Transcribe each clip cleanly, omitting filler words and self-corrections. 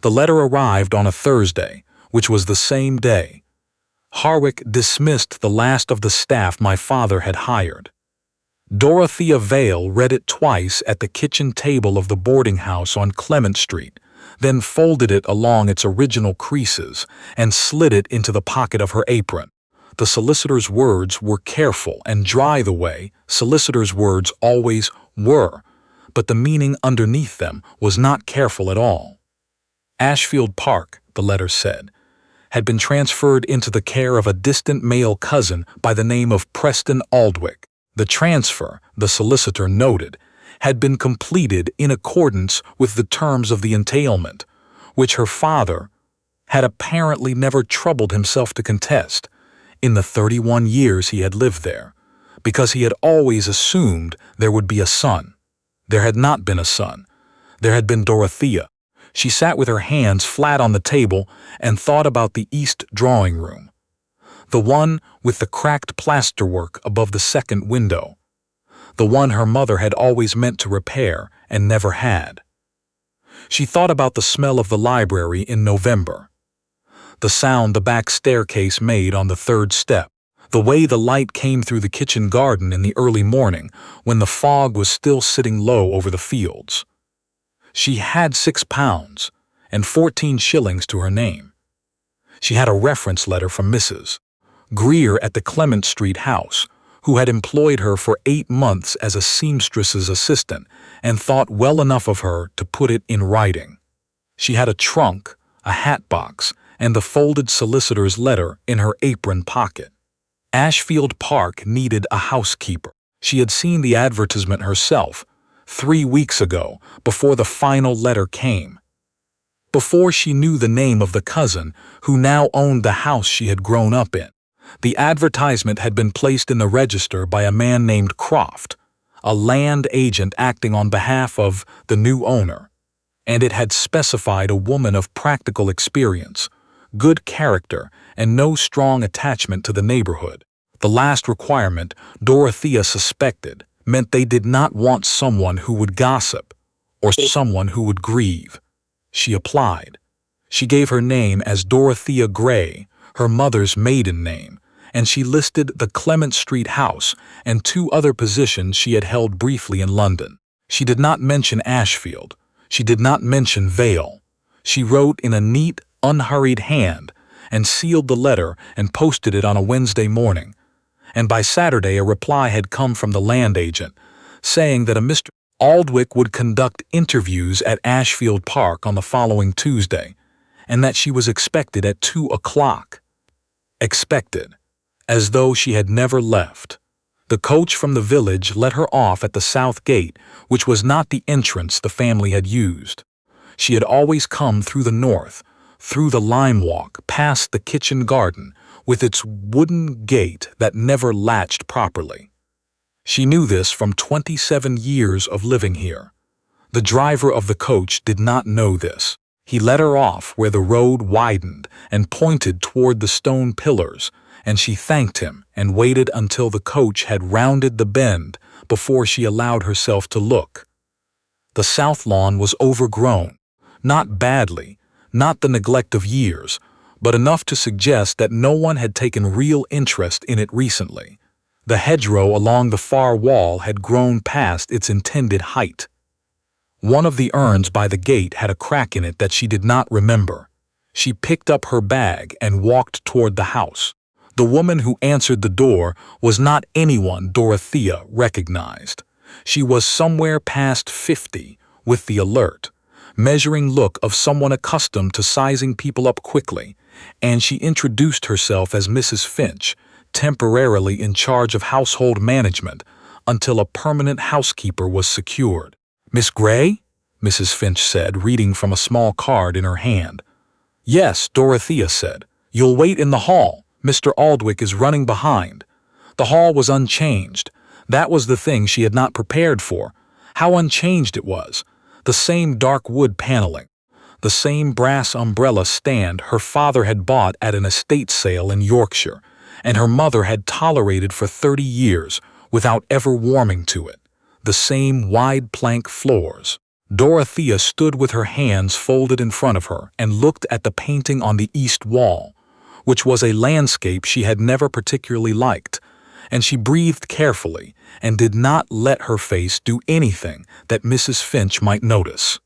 The letter arrived on a Thursday, which was the same day. Harwick dismissed the last of the staff my father had hired. Dorothea Vale read it twice at the kitchen table of the boarding house on Clement Street, then folded it along its original creases and slid it into the pocket of her apron. The solicitor's words were careful and dry the way solicitor's words always were, but the meaning underneath them was not careful at all. Ashfield Park, the letter said, had been transferred into the care of a distant male cousin by the name of Preston Aldwick. The transfer, the solicitor noted, had been completed in accordance with the terms of the entailment, which her father had apparently never troubled himself to contest in the 31 years he had lived there, because he had always assumed there would be a son. There had not been a son. There had been Dorothea. She sat with her hands flat on the table and thought about the east drawing room, the one with the cracked plasterwork above the second window, the one her mother had always meant to repair and never had. She thought about the smell of the library in November, the sound the back staircase made on the third step, the way the light came through the kitchen garden in the early morning when the fog was still sitting low over the fields. She had £6 and 14 shillings to her name. She had a reference letter from Mrs. Greer at the Clement Street house, who had employed her for 8 months as a seamstress's assistant and thought well enough of her to put it in writing. She had a trunk, a hat box, and the folded solicitor's letter in her apron pocket. Ashfield Park needed a housekeeper. She had seen the advertisement herself 3 weeks ago, before the final letter came. Before she knew the name of the cousin who now owned the house she had grown up in. The advertisement had been placed in the register by a man named Croft, a land agent acting on behalf of the new owner, and it had specified a woman of practical experience, good character, and no strong attachment to the neighborhood. The last requirement, Dorothea suspected, meant they did not want someone who would gossip or someone who would grieve. She applied. She gave her name as Dorothea Gray, her mother's maiden name, and she listed the Clement Street house and 2 other positions she had held briefly in London. She did not mention Ashfield. She did not mention Vale. She wrote in a neat, unhurried hand and sealed the letter and posted it on a Wednesday morning. And by Saturday a reply had come from the land agent, saying that a Mr. Aldwick would conduct interviews at Ashfield Park on the following Tuesday, and that she was expected at 2 o'clock. Expected, as though she had never left. The coach from the village let her off at the south gate, which was not the entrance the family had used. She had always come through the north, through the lime walk, past the kitchen garden, with its wooden gate that never latched properly. She knew this from 27 years of living here. The driver of the coach did not know this. He let her off where the road widened and pointed toward the stone pillars, and she thanked him and waited until the coach had rounded the bend before she allowed herself to look. The south lawn was overgrown, not badly, not the neglect of years, but enough to suggest that no one had taken real interest in it recently. The hedgerow along the far wall had grown past its intended height. One of the urns by the gate had a crack in it that she did not remember. She picked up her bag and walked toward the house. The woman who answered the door was not anyone Dorothea recognized. She was somewhere past 50, with the alert, measuring look of someone accustomed to sizing people up quickly, and she introduced herself as Mrs. Finch, temporarily in charge of household management until a permanent housekeeper was secured. "Miss Gray?" Mrs. Finch said, reading from a small card in her hand. "Yes," Dorothea said. "You'll wait in the hall. Mr. Aldwick is running behind." The hall was unchanged. That was the thing she had not prepared for. How unchanged it was. The same dark wood paneling. The same brass umbrella stand her father had bought at an estate sale in Yorkshire, and her mother had tolerated for 30 years without ever warming to it. The same wide plank floors. Dorothea stood with her hands folded in front of her and looked at the painting on the east wall, which was a landscape she had never particularly liked, and she breathed carefully and did not let her face do anything that Mrs. Finch might notice.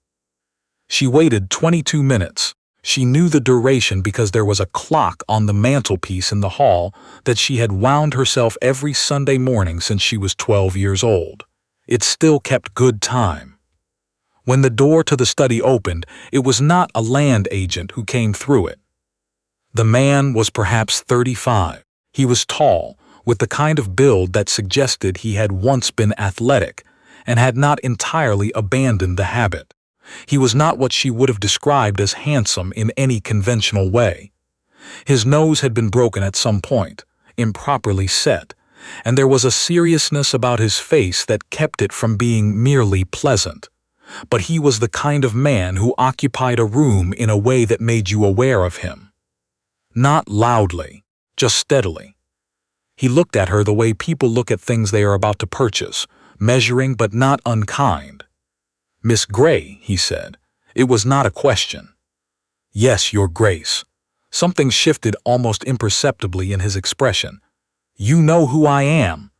She waited 22 minutes. She knew the duration because there was a clock on the mantelpiece in the hall that she had wound herself every Sunday morning since she was 12 years old. It still kept good time. When the door to the study opened, it was not a land agent who came through it. The man was perhaps 35. He was tall, with the kind of build that suggested he had once been athletic and had not entirely abandoned the habit. He was not what she would have described as handsome in any conventional way. His nose had been broken at some point, improperly set, and there was a seriousness about his face that kept it from being merely pleasant. But he was the kind of man who occupied a room in a way that made you aware of him. Not loudly, just steadily. He looked at her the way people look at things they are about to purchase, measuring but not unkind. "Miss Gray," he said. It was not a question. "Yes, Your Grace." Something shifted almost imperceptibly in his expression. "You know who I am.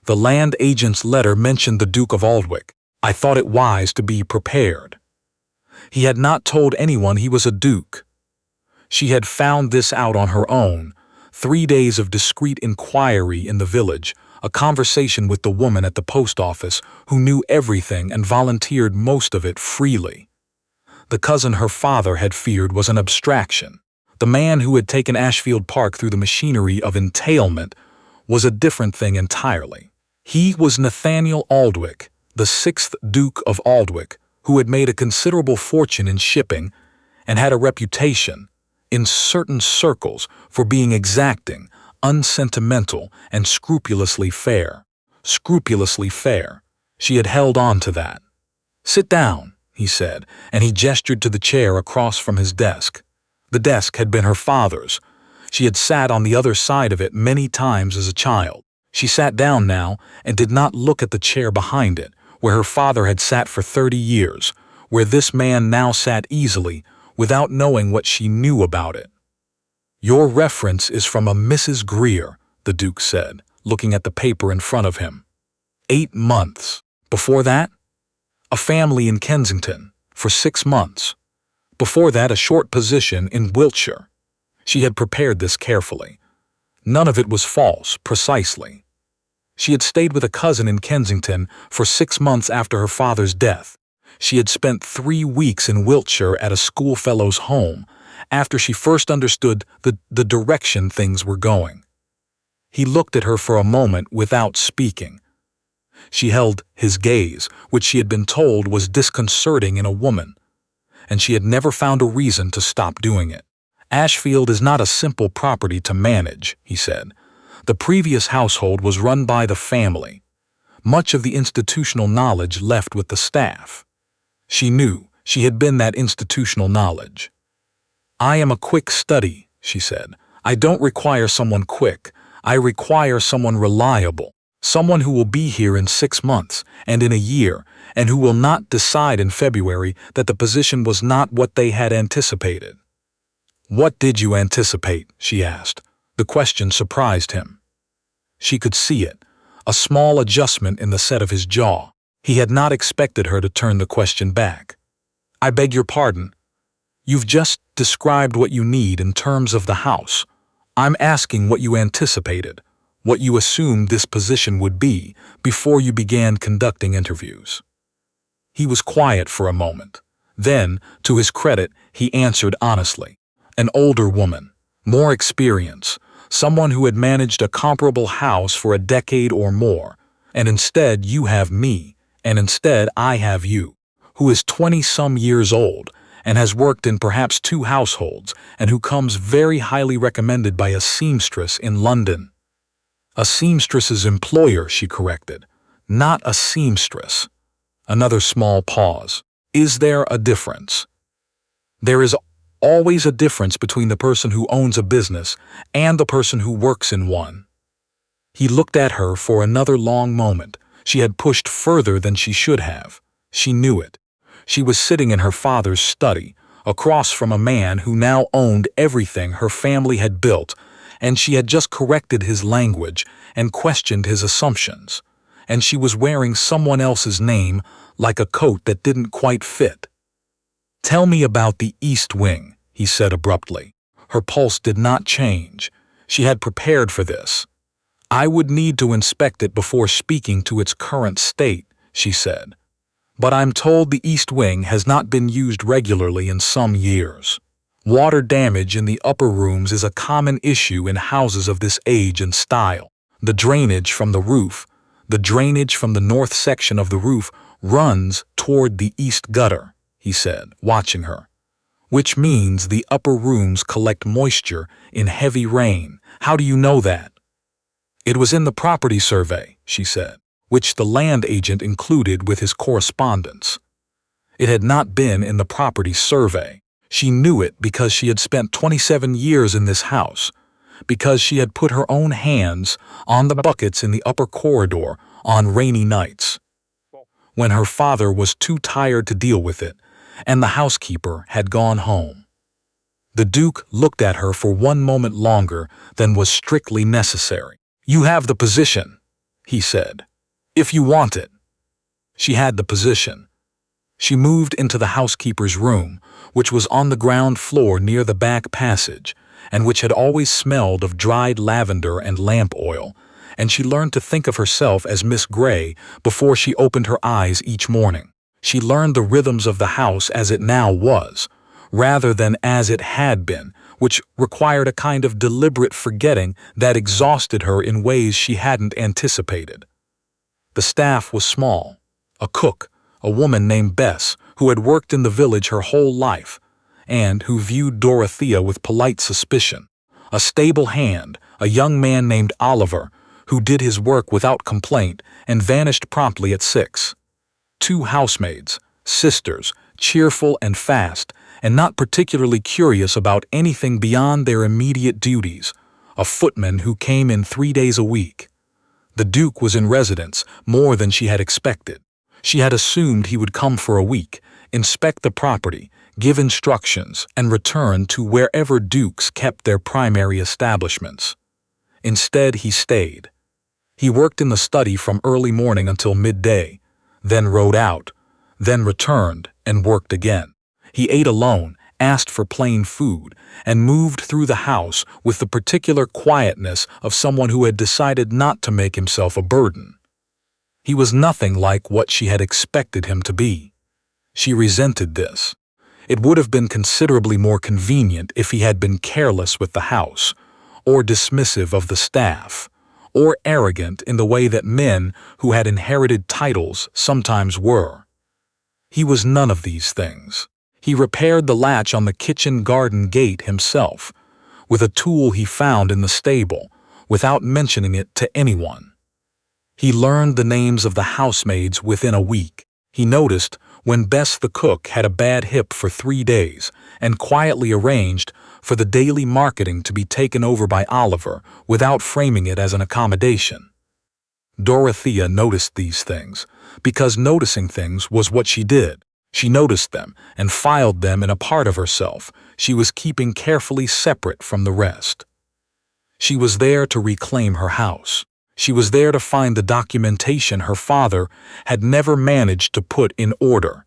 The land agent's letter mentioned the Duke of Aldwych. I thought it wise to be prepared." He had not told anyone he was a duke. She had found this out on her own. 3 days of discreet inquiry in the village, a conversation with the woman at the post office who knew everything and volunteered most of it freely. The cousin her father had feared was an abstraction. The man who had taken Ashfield Park through the machinery of entailment was a different thing entirely. He was Nathaniel Aldwych, the 6th Duke of Aldwych, who had made a considerable fortune in shipping and had a reputation, in certain circles, for being exacting, unsentimental, and scrupulously fair. Scrupulously fair. She had held on to that. "Sit down," he said, and he gestured to the chair across from his desk. The desk had been her father's. She had sat on the other side of it many times as a child. She sat down now and did not look at the chair behind it, where her father had sat for 30 years, where this man now sat easily, without knowing what she knew about it. "Your reference is from a Mrs. Greer," the Duke said, looking at the paper in front of him. 8 months. Before that, a family in Kensington, for 6 months. Before that, a short position in Wiltshire. She had prepared this carefully. None of it was false, precisely. She had stayed with a cousin in Kensington for 6 months after her father's death. She had spent 3 weeks in Wiltshire at a schoolfellow's home, after she first understood the direction things were going. He looked at her for a moment without speaking. She held his gaze, which she had been told was disconcerting in a woman, and she had never found a reason to stop doing it. "Ashfield is not a simple property to manage," he said. "The previous household was run by the family. Much of the institutional knowledge left with the staff." She knew she had been that institutional knowledge. "I am a quick study," she said. "I don't require someone quick. I require someone reliable, someone who will be here in 6 months and in a year, and who will not decide in February that the position was not what they had anticipated." "What did you anticipate?" she asked. The question surprised him. She could see it, a small adjustment in the set of his jaw. He had not expected her to turn the question back. "I beg your pardon. You've just described what you need in terms of the house. I'm asking what you anticipated, what you assumed this position would be before you began conducting interviews." He was quiet for a moment. Then, to his credit, he answered honestly. "An older woman, more experience, someone who had managed a comparable house for a decade or more, and instead you have me, and instead I have you, who is 20-some years old, and has worked in perhaps 2 households, and who comes very highly recommended by a seamstress in London." "A seamstress's employer," she corrected, "not a seamstress." Another small pause. "Is there a difference?" "There is always a difference between the person who owns a business and the person who works in one." He looked at her for another long moment. She had pushed further than she should have. She knew it. She was sitting in her father's study, across from a man who now owned everything her family had built, and she had just corrected his language and questioned his assumptions, and she was wearing someone else's name like a coat that didn't quite fit. "Tell me about the East Wing," he said abruptly. Her pulse did not change. She had prepared for this. "I would need to inspect it before speaking to its current state," she said. "But I'm told the East Wing has not been used regularly in some years. Water damage in the upper rooms is a common issue in houses of this age and style. The drainage from the north section of the roof runs toward the east gutter," he said, watching her, "which means the upper rooms collect moisture in heavy rain. How do you know that?" "It was in the property survey," she said, which the land agent included with his correspondence. It had not been in the property survey. She knew it because she had spent 27 years in this house, because she had put her own hands on the buckets in the upper corridor on rainy nights, when her father was too tired to deal with it, and the housekeeper had gone home. The Duke looked at her for one moment longer than was strictly necessary. "You have the position," he said, "if you want it." She had the position. She moved into the housekeeper's room, which was on the ground floor near the back passage, and which had always smelled of dried lavender and lamp oil, and she learned to think of herself as Miss Gray before she opened her eyes each morning. She learned the rhythms of the house as it now was, rather than as it had been, which required a kind of deliberate forgetting that exhausted her in ways she hadn't anticipated. The staff was small. A cook, a woman named Bess, who had worked in the village her whole life, and who viewed Dorothea with polite suspicion. A stable hand, a young man named Oliver, who did his work without complaint and vanished promptly at 6. 2 housemaids, sisters, cheerful and fast, and not particularly curious about anything beyond their immediate duties. A footman who came in 3 days a week. The Duke was in residence more than she had expected. She had assumed he would come for a week, inspect the property, give instructions, and return to wherever dukes kept their primary establishments. Instead, he stayed. He worked in the study from early morning until midday, then rode out, then returned and worked again. He ate alone, asked for plain food, and moved through the house with the particular quietness of someone who had decided not to make himself a burden. He was nothing like what she had expected him to be. She resented this. It would have been considerably more convenient if he had been careless with the house, or dismissive of the staff, or arrogant in the way that men who had inherited titles sometimes were. He was none of these things. He repaired the latch on the kitchen garden gate himself, with a tool he found in the stable, without mentioning it to anyone. He learned the names of the housemaids within a week. He noticed when Bess the cook had a bad hip for 3 days, and quietly arranged for the daily marketing to be taken over by Oliver without framing it as an accommodation. Dorothea noticed these things, because noticing things was what she did. She noticed them and filed them in a part of herself she was keeping carefully separate from the rest. She was there to reclaim her house. She was there to find the documentation her father had never managed to put in order.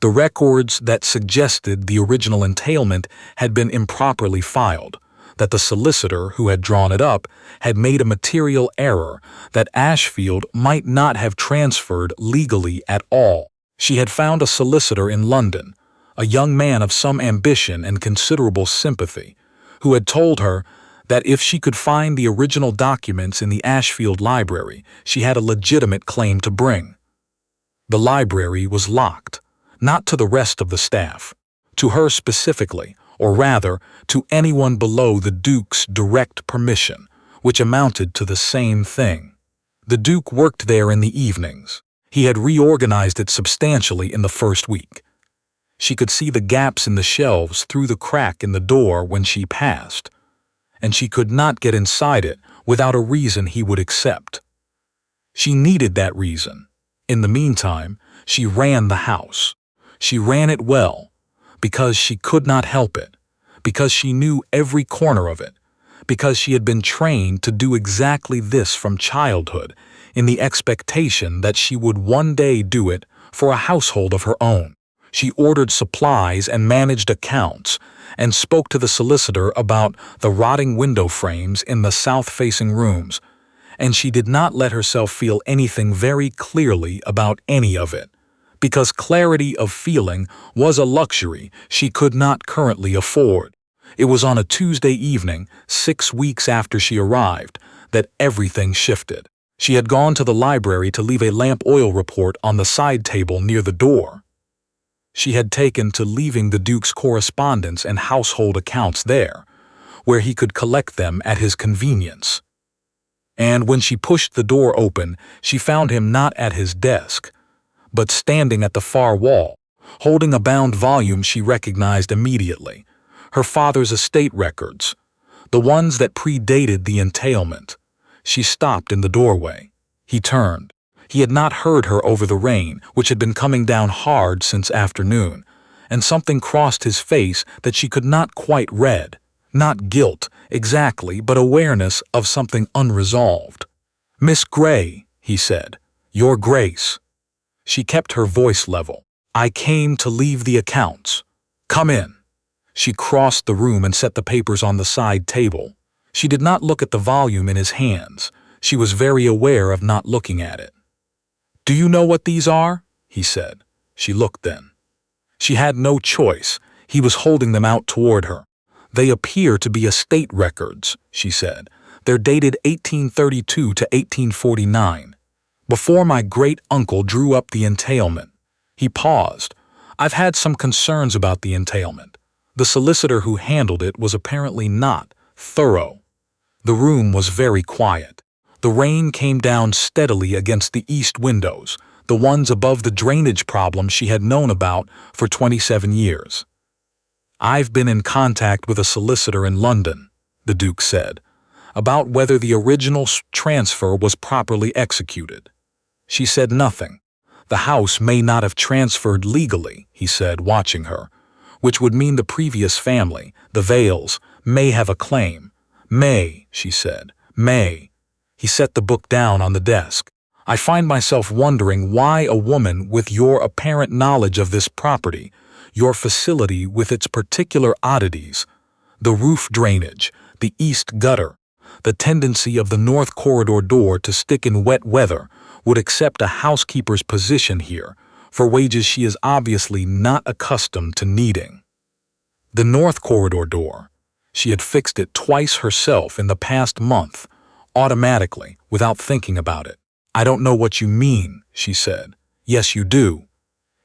The records that suggested the original entailment had been improperly filed, that the solicitor who had drawn it up had made a material error, that Ashfield might not have transferred legally at all. She had found a solicitor in London, a young man of some ambition and considerable sympathy, who had told her that if she could find the original documents in the Ashfield library, she had a legitimate claim to bring. The library was locked, not to the rest of the staff, to her specifically, or rather, to anyone below the Duke's direct permission, which amounted to the same thing. The Duke worked there in the evenings. He had reorganized it substantially in the first week. She could see the gaps in the shelves through the crack in the door when she passed, and she could not get inside it without a reason he would accept. She needed that reason. In the meantime, she ran the house. She ran it well, because she could not help it, because she knew every corner of it, because she had been trained to do exactly this from childhood, in the expectation that she would one day do it for a household of her own. She ordered supplies and managed accounts, and spoke to the solicitor about the rotting window frames in the south-facing rooms, and she did not let herself feel anything very clearly about any of it, because clarity of feeling was a luxury she could not currently afford. It was on a Tuesday evening, 6 weeks after she arrived, that everything shifted. She had gone to the library to leave a lamp oil report on the side table near the door. She had taken to leaving the Duke's correspondence and household accounts there, where he could collect them at his convenience. And when she pushed the door open, she found him not at his desk, but standing at the far wall, holding a bound volume she recognized immediately, her father's estate records, the ones that predated the entailment. She stopped in the doorway. He turned. He had not heard her over the rain, which had been coming down hard since afternoon, and something crossed his face that she could not quite read. Not guilt, exactly, but awareness of something unresolved. "Miss Gray," he said, "Your Grace." She kept her voice level. "I came to leave the accounts. Come in." She crossed the room and set the papers on the side table. She did not look at the volume in his hands. She was very aware of not looking at it. "Do you know what these are?" he said. She looked then. She had no choice. He was holding them out toward her. "They appear to be estate records," she said. "They're dated 1832 to 1849. Before my great-uncle drew up the entailment." He paused. "I've had some concerns about the entailment. The solicitor who handled it was apparently not thorough." The room was very quiet. The rain came down steadily against the east windows, the ones above the drainage problem she had known about for 27 years. "I've been in contact with a solicitor in London," the Duke said, "about whether the original transfer was properly executed." She said nothing. "The house may not have transferred legally," he said, watching her, "which would mean the previous family, the Vales, may have a claim." "May," she said, "may." He set the book down on the desk. "I find myself wondering why a woman with your apparent knowledge of this property, your facility with its particular oddities, the roof drainage, the east gutter, the tendency of the north corridor door to stick in wet weather, would accept a housekeeper's position here for wages she is obviously not accustomed to needing." The north corridor door. She had fixed it twice herself in the past month, automatically, without thinking about it. "I don't know what you mean," she said. "Yes, you do."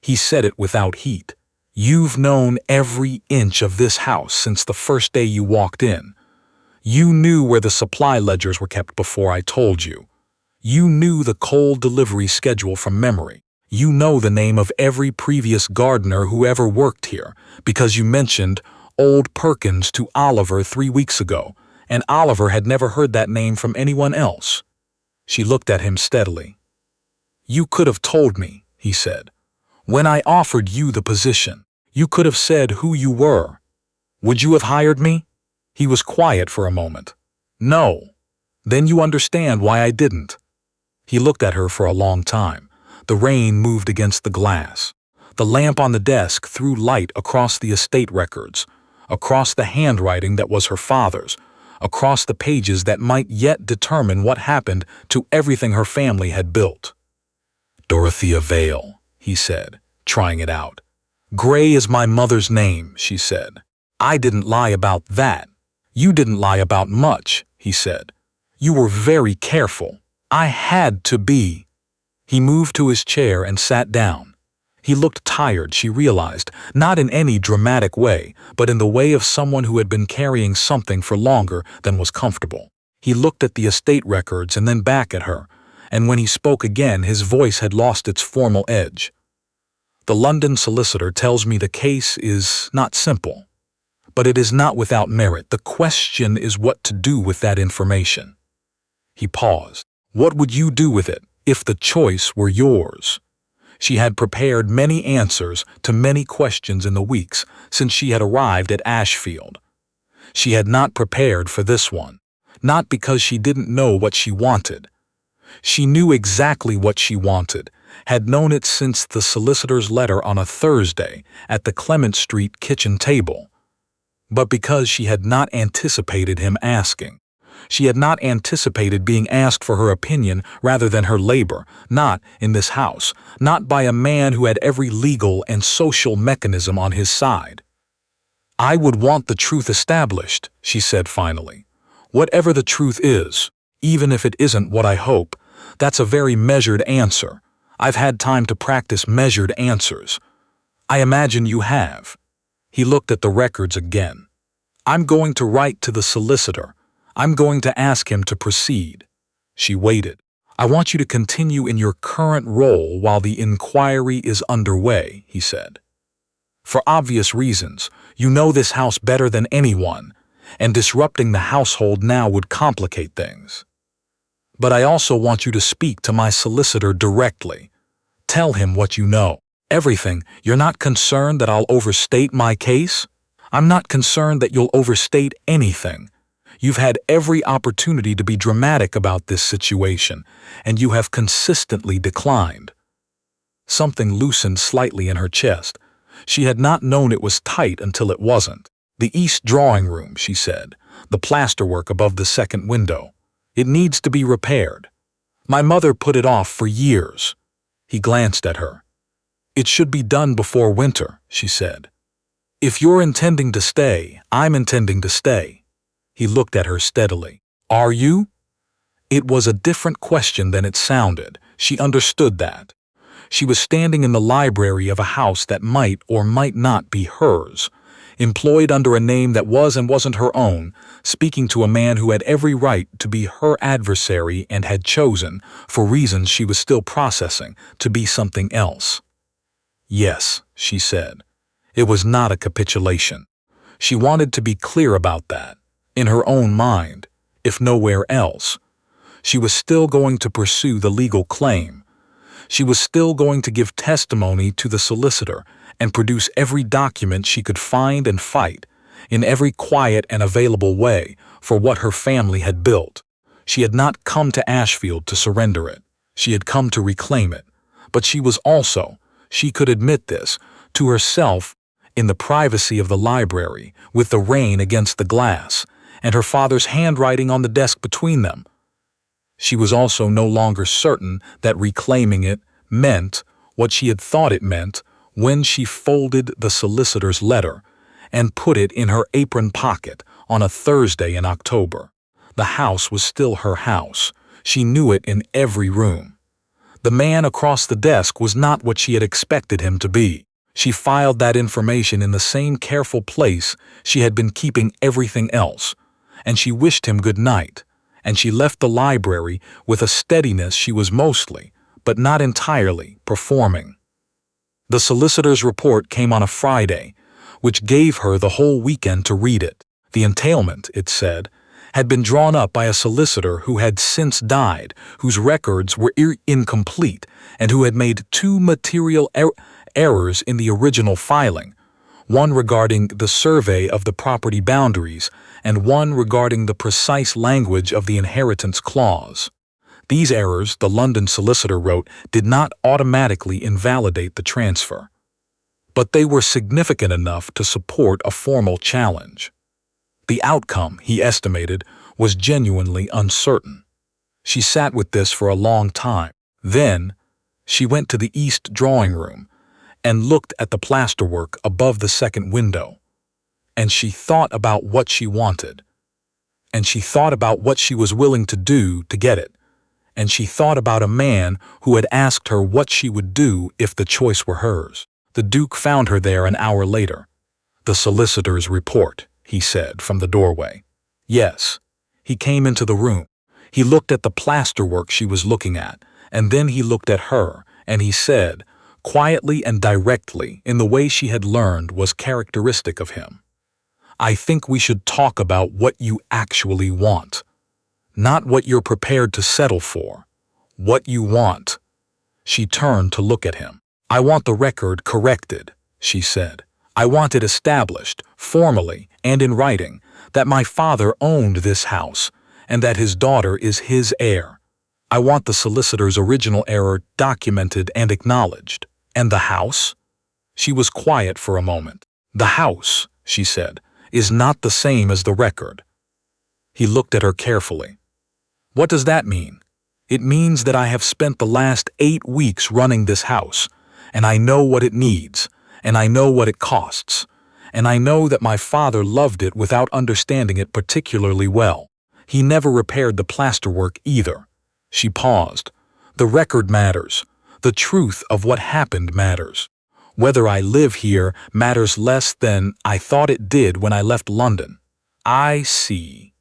He said it without heat. "You've known every inch of this house since the first day you walked in. You knew where the supply ledgers were kept before I told you. You knew the coal delivery schedule from memory. You know the name of every previous gardener who ever worked here, because you mentioned Old Perkins to Oliver 3 weeks ago, and Oliver had never heard that name from anyone else." She looked at him steadily. "You could have told me," he said. "When I offered you the position, you could have said who you were. Would you have hired me?" He was quiet for a moment. "No." "Then you understand why I didn't." He looked at her for a long time. The rain moved against the glass. The lamp on the desk threw light across the estate records, across the handwriting that was her father's, across the pages that might yet determine what happened to everything her family had built. "Dorothea Vale," he said, trying it out. "Gray is my mother's name," she said. "I didn't lie about that." "You didn't lie about much," he said. "You were very careful." "I had to be." He moved to his chair and sat down. He looked tired, she realized, not in any dramatic way, but in the way of someone who had been carrying something for longer than was comfortable. He looked at the estate records and then back at her, and when he spoke again, his voice had lost its formal edge. "The London solicitor tells me the case is not simple, but it is not without merit. The question is what to do with that information." He paused. "What would you do with it, if the choice were yours?" She had prepared many answers to many questions in the weeks since she had arrived at Ashfield. She had not prepared for this one, not because she didn't know what she wanted. She knew exactly what she wanted, had known it since the solicitor's letter on a Thursday at the Clement Street kitchen table. But because she had not anticipated him asking. She had not anticipated being asked for her opinion rather than her labor, not in this house, not by a man who had every legal and social mechanism on his side. "I would want the truth established," she said finally. "Whatever the truth is, even if it isn't what I hope, that's a very measured answer. I've had time to practice measured answers. I imagine you have." He looked at the records again. "I'm going to write to the solicitor. I'm going to ask him to proceed." She waited. "I want you to continue in your current role while the inquiry is underway," he said. "For obvious reasons, you know this house better than anyone, and disrupting the household now would complicate things. But I also want you to speak to my solicitor directly. Tell him what you know. Everything. You're not concerned that I'll overstate my case? I'm not concerned that you'll overstate anything. You've had every opportunity to be dramatic about this situation, and you have consistently declined." Something loosened slightly in her chest. She had not known it was tight until it wasn't. "The east drawing room," she said, "the plasterwork above the second window. It needs to be repaired. My mother put it off for years." He glanced at her. "It should be done before winter," she said. "If you're intending to stay, I'm intending to stay." He looked at her steadily. "Are you?" It was a different question than it sounded. She understood that. She was standing in the library of a house that might or might not be hers, employed under a name that was and wasn't her own, speaking to a man who had every right to be her adversary and had chosen, for reasons she was still processing, to be something else. "Yes," she said. It was not a capitulation. She wanted to be clear about that. In her own mind, if nowhere else. She was still going to pursue the legal claim. She was still going to give testimony to the solicitor and produce every document she could find and fight, in every quiet and available way, for what her family had built. She had not come to Ashfield to surrender it. She had come to reclaim it. But she was also, she could admit this, to herself, in the privacy of the library, with the rain against the glass, and her father's handwriting on the desk between them. She was also no longer certain that reclaiming it meant what she had thought it meant when she folded the solicitor's letter and put it in her apron pocket on a Thursday in October. The house was still her house. She knew it in every room. The man across the desk was not what she had expected him to be. She filed that information in the same careful place she had been keeping everything else, and she wished him good night, and she left the library with a steadiness she was mostly, but not entirely, performing. The solicitor's report came on a Friday, which gave her the whole weekend to read it. The entailment, it said, had been drawn up by a solicitor who had since died, whose records were incomplete, and who had made two material errors in the original filing, one regarding the survey of the property boundaries and one regarding the precise language of the inheritance clause. These errors, the London solicitor wrote, did not automatically invalidate the transfer, but they were significant enough to support a formal challenge. The outcome, he estimated, was genuinely uncertain. She sat with this for a long time. Then, she went to the east drawing room and looked at the plasterwork above the second window. And she thought about what she wanted. And she thought about what she was willing to do to get it. And she thought about a man who had asked her what she would do if the choice were hers. The Duke found her there an hour later. "The solicitor's report," he said from the doorway. Yes. He came into the room. He looked at the plasterwork she was looking at, and then he looked at her, and he said, quietly and directly, in the way she had learned was characteristic of him, "I think we should talk about what you actually want. Not what you're prepared to settle for. What you want." She turned to look at him. "I want the record corrected," she said. "I want it established, formally and in writing, that my father owned this house and that his daughter is his heir. I want the solicitor's original error documented and acknowledged." "And the house?" She was quiet for a moment. "The house," she said, "is not the same as the record." He looked at her carefully. "What does that mean?" "It means that I have spent the last 8 weeks running this house, and I know what it needs, and I know what it costs, and I know that my father loved it without understanding it particularly well. He never repaired the plasterwork either." She paused. "The record matters. The truth of what happened matters. Whether I live here matters less than I thought it did when I left London." "I see."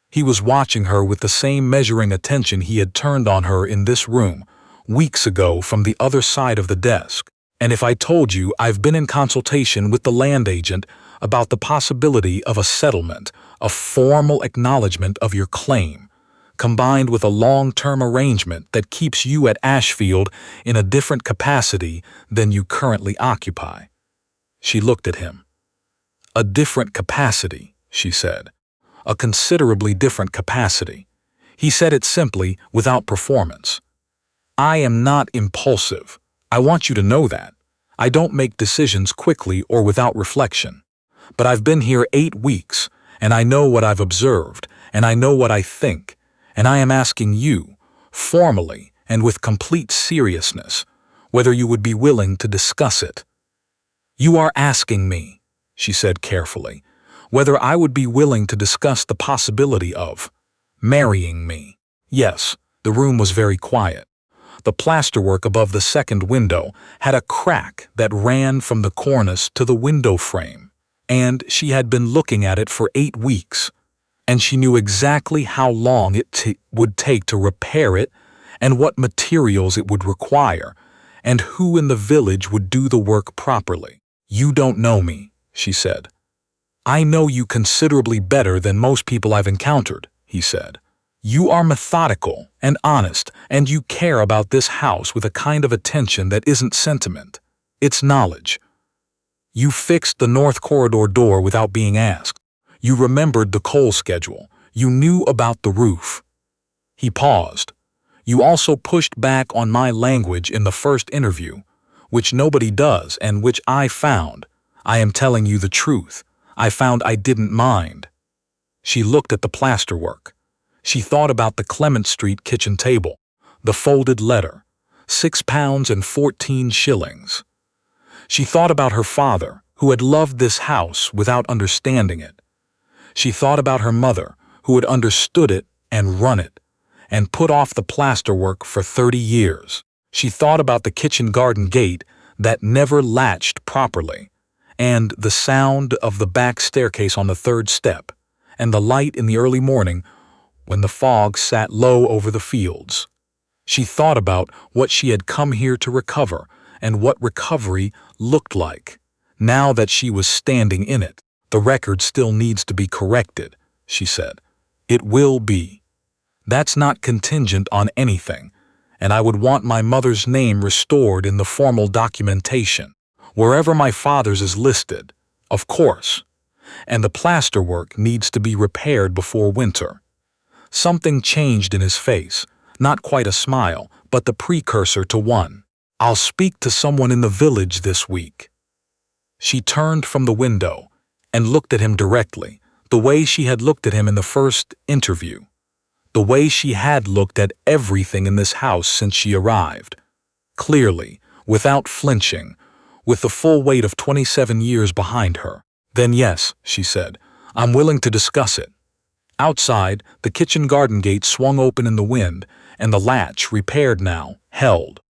He was watching her with the same measuring attention he had turned on her in this room, weeks ago from the other side of the desk. "And if I told you I've been in consultation with the land agent about the possibility of a settlement, a formal acknowledgement of your claim, combined with a long-term arrangement that keeps you at Ashfield in a different capacity than you currently occupy." She looked at him. "A different capacity," she said. "A considerably different capacity." He said it simply, without performance. "I am not impulsive. I want you to know that. I don't make decisions quickly or without reflection. But I've been here 8 weeks, and I know what I've observed, and I know what I think, and I am asking you, formally and with complete seriousness, whether you would be willing to discuss it." "You are asking me," she said carefully, "whether I would be willing to discuss the possibility of marrying me." Yes, the room was very quiet. The plasterwork above the second window had a crack that ran from the cornice to the window frame, and she had been looking at it for 8 weeks, and she knew exactly how long it would take to repair it and what materials it would require, and who in the village would do the work properly. "You don't know me," she said. "I know you considerably better than most people I've encountered," he said. "You are methodical and honest, and you care about this house with a kind of attention that isn't sentiment. It's knowledge. You fixed the north corridor door without being asked. You remembered the coal schedule. You knew about the roof." He paused. "You also pushed back on my language in the first interview, which nobody does and which I found. I am telling you the truth. I found I didn't mind." She looked at the plasterwork. She thought about the Clement Street kitchen table, the folded letter, £6.14. She thought about her father, who had loved this house without understanding it. She thought about her mother, who had understood it and run it, and put off the plasterwork for 30 years. She thought about the kitchen garden gate that never latched properly, and the sound of the back staircase on the 3rd step, and the light in the early morning when the fog sat low over the fields. She thought about what she had come here to recover and what recovery looked like, now that she was standing in it. "The record still needs to be corrected," she said. "It will be. That's not contingent on anything, and I would want my mother's name restored in the formal documentation, wherever my father's is listed, of course, and the plasterwork needs to be repaired before winter." Something changed in his face, not quite a smile, but the precursor to one. "I'll speak to someone in the village this week." She turned from the window and looked at him directly, the way she had looked at him in the first interview, the way she had looked at everything in this house since she arrived, clearly, without flinching, with the full weight of 27 years behind her. "Then yes," she said, "I'm willing to discuss it." Outside, the kitchen garden gate swung open in the wind, and the latch, repaired now, held.